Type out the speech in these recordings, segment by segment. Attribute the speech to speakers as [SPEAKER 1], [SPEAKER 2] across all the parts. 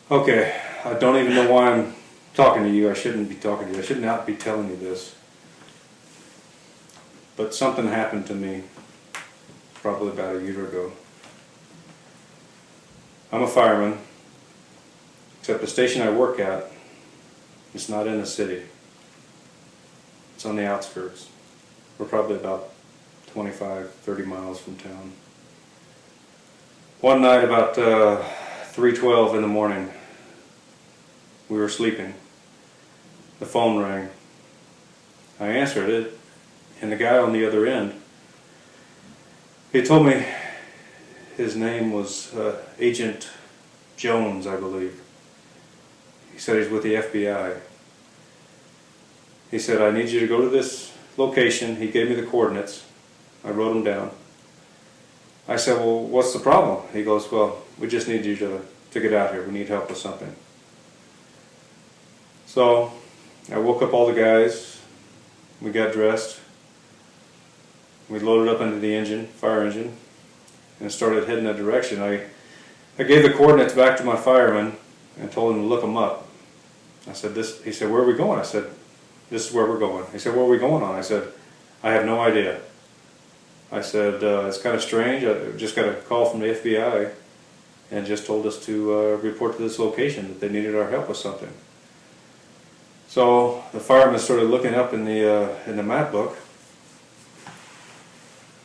[SPEAKER 1] Okay, I don't even know why I'm talking to you. I shouldn't be talking to you. I should not be telling you this. But something happened to me probably about a year ago. I'm a fireman, except the station I work at, it's not in the city. It's on the outskirts. We're probably about 25, 30 miles from town. One night about 3:12 in the morning, we were sleeping. The phone rang. I answered it, and the guy on the other end, he told me his name was Agent Jones, I believe. He said he's with the FBI. He said, I need you to go to this location. He gave me the coordinates. I wrote them down. I said, well, what's the problem? He goes, well, we just need you to get out here. We need help with something. So I woke up all the guys. We got dressed. We loaded up into the engine, fire engine, and started heading that direction. I gave the coordinates back to my fireman and told him to look them up. I said, this. He said, where are we going? I said, this is where we're going. He said, where are we going on? I said, I have no idea. I said, it's kind of strange. I just got a call from the FBI and just told us to report to this location that they needed our help with something. So the fireman started looking up in the map book,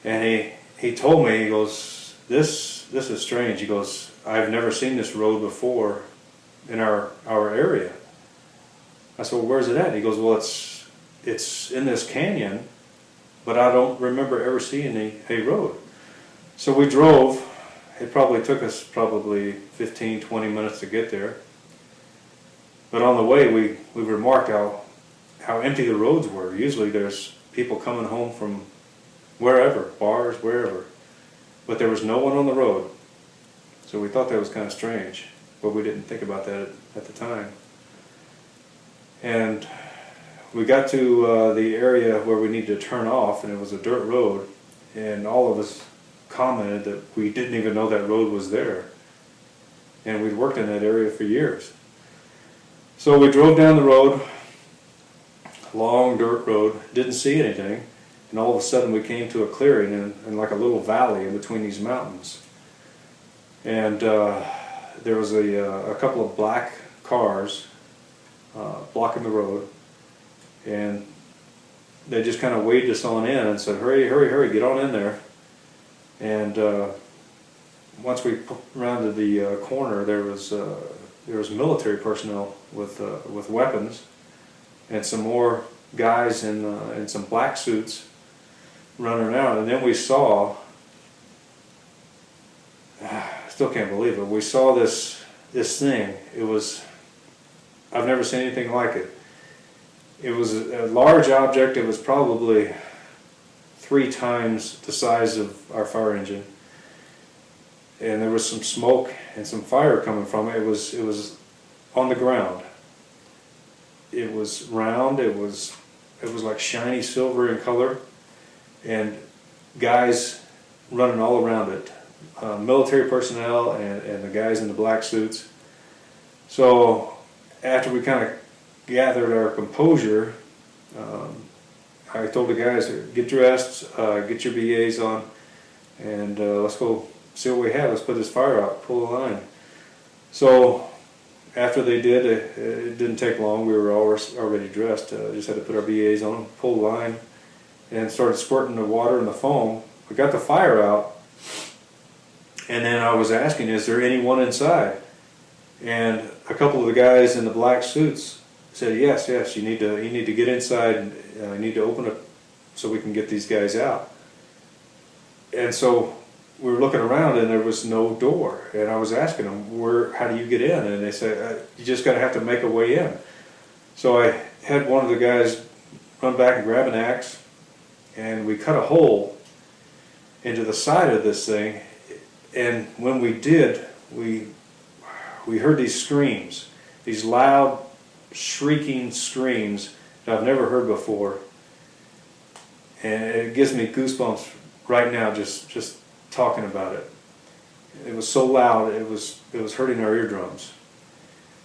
[SPEAKER 1] and he told me, he goes, this is strange. He goes, I've never seen this road before in our area. I said, well, where's it at? He goes, well, it's in this canyon, but I don't remember ever seeing a road. So we drove. It probably took us 15, 20 minutes to get there. But on the way, we remarked how empty the roads were. Usually there's people coming home from wherever, bars, wherever. But there was no one on the road. So we thought that was kind of strange, but we didn't think about that at the time. And we got to the area where we needed to turn off, and it was a dirt road, and all of us commented that we didn't even know that road was there. And we'd worked in that area for years. So we drove down the road, long dirt road, didn't see anything, and all of a sudden we came to a clearing and like a little valley in between these mountains. And there was a couple of black cars blocking the road, and they just kind of waved us on in and said, hurry, hurry, hurry, get on in there. And once we rounded the corner, there was military personnel with weapons, and some more guys in some black suits running around. And then we saw, I still can't believe it, we saw this thing. It was, I've never seen anything like it. It was a large object. It was probably 3 times the size of our fire engine, and there was some smoke and some fire coming from it. It was on the ground. It was round. It was like shiny silver in color, and guys running all around it, military personnel and the guys in the black suits. So after we kind of gathered our composure, I told the guys, get dressed, get your BAs on, and let's go see what we have. Let's put this fire out, pull the line. So after they did, it didn't take long. We were already dressed. Just had to put our BAs on, pull the line, and started squirting the water and the foam. We got the fire out, and then I was asking, is there anyone inside? And a couple of the guys in the black suits said, yes, you need to get inside, and you need to open it so we can get these guys out. And so we were looking around, and there was no door. And I was asking them, how do you get in? And they said, you just got to have to make a way in. So I had one of the guys run back and grab an axe, and we cut a hole into the side of this thing. And when we did, we heard these screams, these loud, shrieking screams that I've never heard before, and it gives me goosebumps right now just talking about it. It was so loud, it was hurting our eardrums.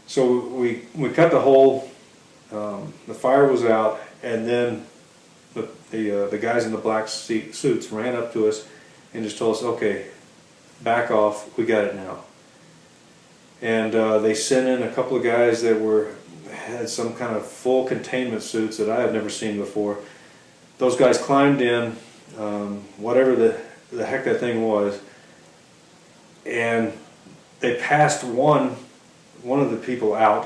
[SPEAKER 1] So we cut the hole, the fire was out, and then the guys in the black suits ran up to us and just told us, okay, back off, we got it now. And they sent in a couple of guys that had some kind of full containment suits that I had never seen before. Those guys climbed in, whatever the heck that thing was, and they passed one of the people out,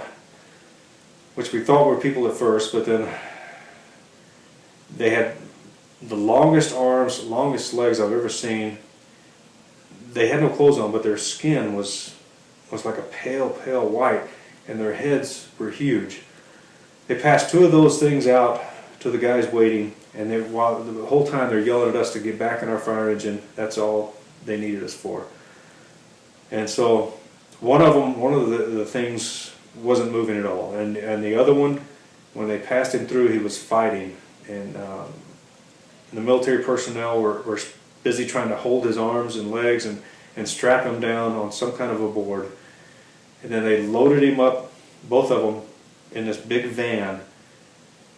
[SPEAKER 1] which we thought were people at first, but then they had the longest arms, longest legs I've ever seen. They had no clothes on, but their skin was like a pale white, and their heads were huge. They passed two of those things out to the guys waiting, and while the whole time they're yelling at us to get back in our fire engine. That's all they needed us for. And so one of the things wasn't moving at all, and the other one, when they passed him through, he was fighting, and the military personnel were busy trying to hold his arms and legs and strap him down on some kind of a board. And then they loaded him up, both of them, in this big van,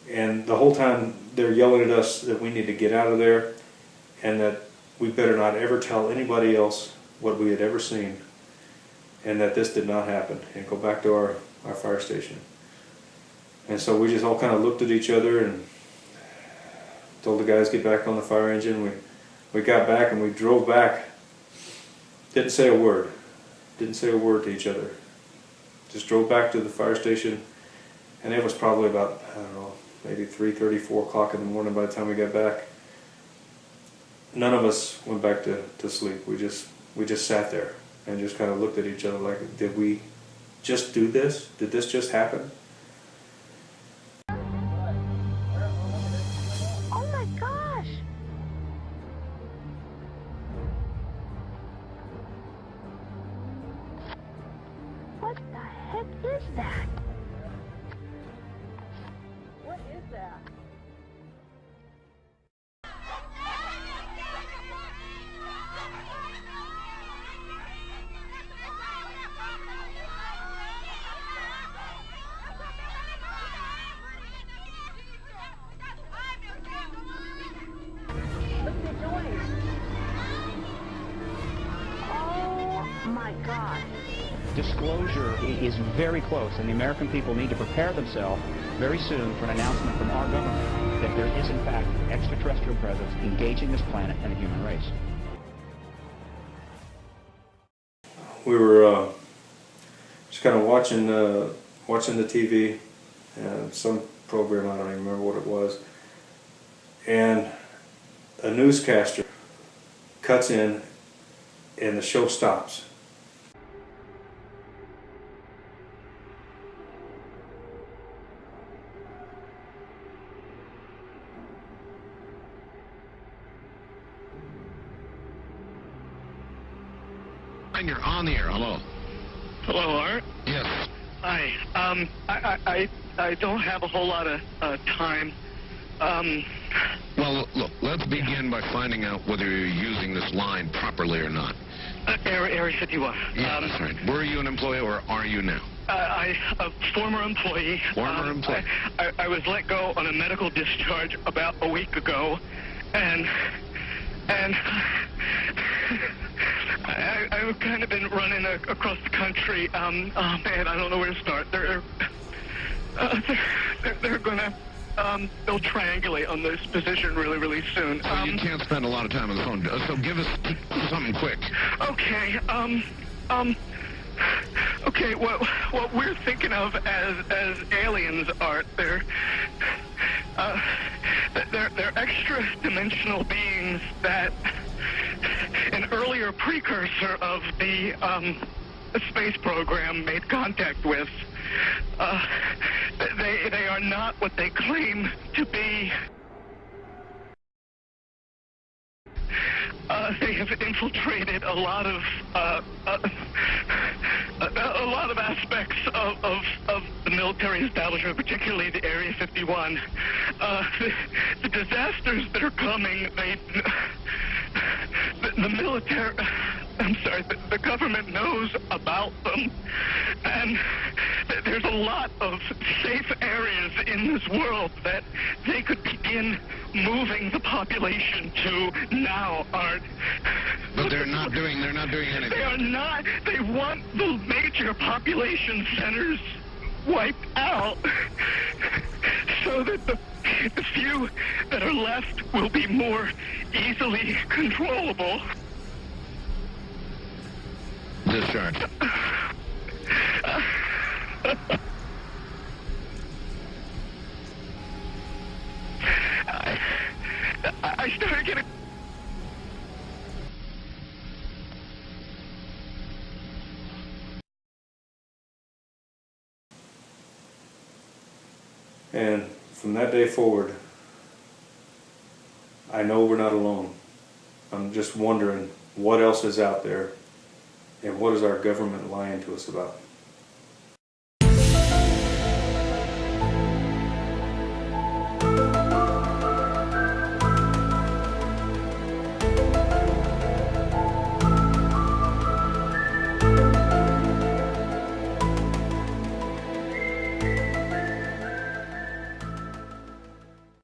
[SPEAKER 1] and the whole time they're yelling at us that we need to get out of there and that we better not ever tell anybody else what we had ever seen, and that this did not happen, and go back to our fire station. And so we just all kind of looked at each other and told the guys to get back on the fire engine. We got back and we drove back. Didn't say a word. Didn't say a word to each other. Just drove back to the fire station, and it was probably about, I don't know, maybe 3:30, 4 o'clock in the morning by the time we got back. None of us went back to sleep. We just sat there and just kind of looked at each other like, did we just do this? Did this just happen?
[SPEAKER 2] Oh my gosh! What the heck is that? What is that? Oh my God.
[SPEAKER 3] Disclosure is very close, and the American people need to prepare themselves very soon for an announcement from our government that there is, in fact, extraterrestrial presence engaging this planet and the human race.
[SPEAKER 1] We were just kind of watching the TV, some program, I don't even remember what it was, and a newscaster cuts in and the show stops.
[SPEAKER 4] And you're on the air. Hello.
[SPEAKER 5] Hello, Art.
[SPEAKER 4] Yes.
[SPEAKER 5] Hi. I don't have a whole lot of time.
[SPEAKER 4] Well, look, let's begin by finding out whether you're using this line properly or not.
[SPEAKER 5] Area 51.
[SPEAKER 4] Yeah, that's right. Were you an employee or are you now?
[SPEAKER 5] A former employee.
[SPEAKER 4] Former employee.
[SPEAKER 5] I was let go on a medical discharge about a week ago, and I've kind of been running across the country. Oh man, I don't know where to start. They're gonna they'll triangulate on this position really soon.
[SPEAKER 4] So you can't spend a lot of time on the phone. So give us something quick.
[SPEAKER 5] Okay. Okay. What we're thinking of as aliens, Art, they're extra-dimensional beings that an earlier precursor of the space program made contact with. They are not what they claim to be. They have infiltrated a lot of aspects of the military establishment, particularly the Area 51. The disasters that are coming, the military, I'm sorry, the government knows about them, and there's a lot of safe areas in this world that they could begin moving the population to now, Art.
[SPEAKER 4] But they're not doing anything.
[SPEAKER 5] They are not. They want the major population centers wiped out so that the few that are left will be more easily controllable.
[SPEAKER 4] Discharge.
[SPEAKER 5] I started getting...
[SPEAKER 1] And from that day forward, I know we're not alone. I'm just wondering what else is out there and what is our government lying to us about.